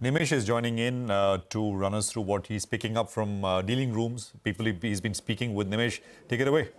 Nimesh is joining in to run us through what he's picking up from dealing rooms. People he's been speaking with. Nimesh, take it away.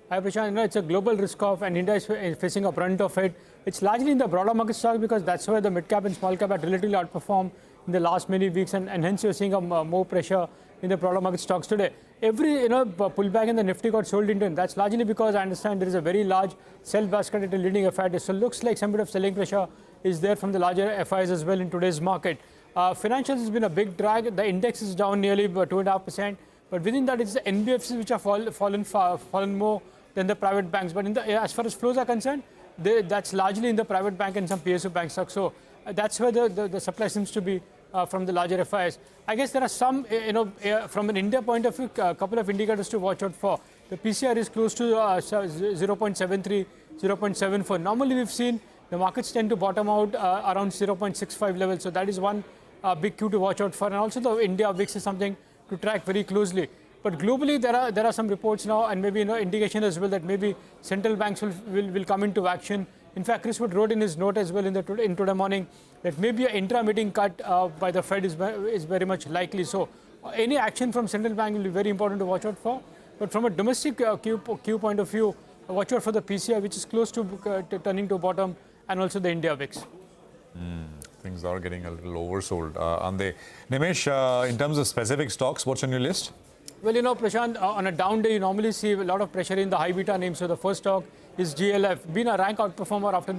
Hi, Prashant. It's a global risk-off, and India is facing a brunt of it. It's largely in the broader market stock because that's where the mid-cap and small-cap had relatively outperformed in the last many weeks, and hence you're seeing more pressure in the broader market stocks today. Every pullback in the Nifty got sold into, and that's largely because I understand there is a very large sell basket at a leading FIs. So it looks like some bit of selling pressure is there from the larger FIs as well in today's market. Financials has been a big drag. The index is down nearly 2.5%, but within that it's the NBFCs which have fallen more than the private banks. But as far as flows are concerned, that's largely in the private bank and some PSU bank stocks. So that's where the supply seems to be from the larger FIs. I guess there are some, from an India point of view, a couple of indicators to watch out for. The PCR is close to 0.73, 0.74. Normally we've seen the markets tend to bottom out around 0.65 level. So that is one big cue to watch out for. And also the India VIX is something to track very closely. But globally, there are some reports now, and maybe indication as well that maybe central banks will come into action. In fact, Chris Wood wrote in his note as well in today morning that maybe an intra-meeting cut by the Fed is very much likely. So any action from central bank will be very important to watch out for. But from a domestic Q point of view, watch out for the PCI, which is close to turning to bottom, and also the India VIX. Things are getting a little oversold. Nimesh, in terms of specific stocks, what's on your list? Well, Prashant, on a down day, you normally see a lot of pressure in the high beta names. So the first stock is GLF, been a rank outperformer after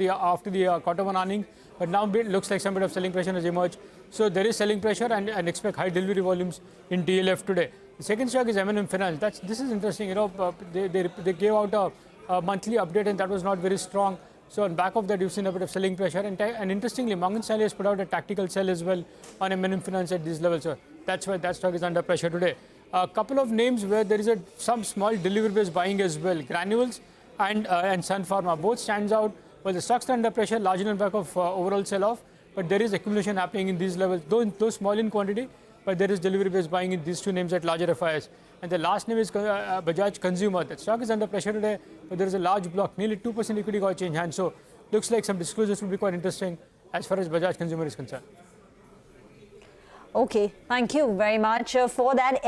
the quarter one earnings, but now it looks like some bit of selling pressure has emerged. So there is selling pressure and expect high delivery volumes in DLF today. The second stock is M&M Fin. This is interesting. They gave out a monthly update, and that was not very strong. So on back of that, you've seen a bit of selling pressure. And interestingly, Morgan Stanley has put out a tactical sell as well on M&M Fin at these levels. So that's why that stock is under pressure today. A couple of names where there is some small delivery-based buying as well. Granules and Sun Pharma both stands out. Well, the stocks are under pressure, largely on back of overall sell-off, but there is accumulation happening in these levels, though small in quantity, but there is delivery-based buying in these two names at larger FIs. And the last name is Bajaj Consumer. That stock is under pressure today, but there is a large block, nearly 2% equity got changed hands. So looks like some disclosures will be quite interesting as far as Bajaj Consumer is concerned. Okay, thank you very much for that.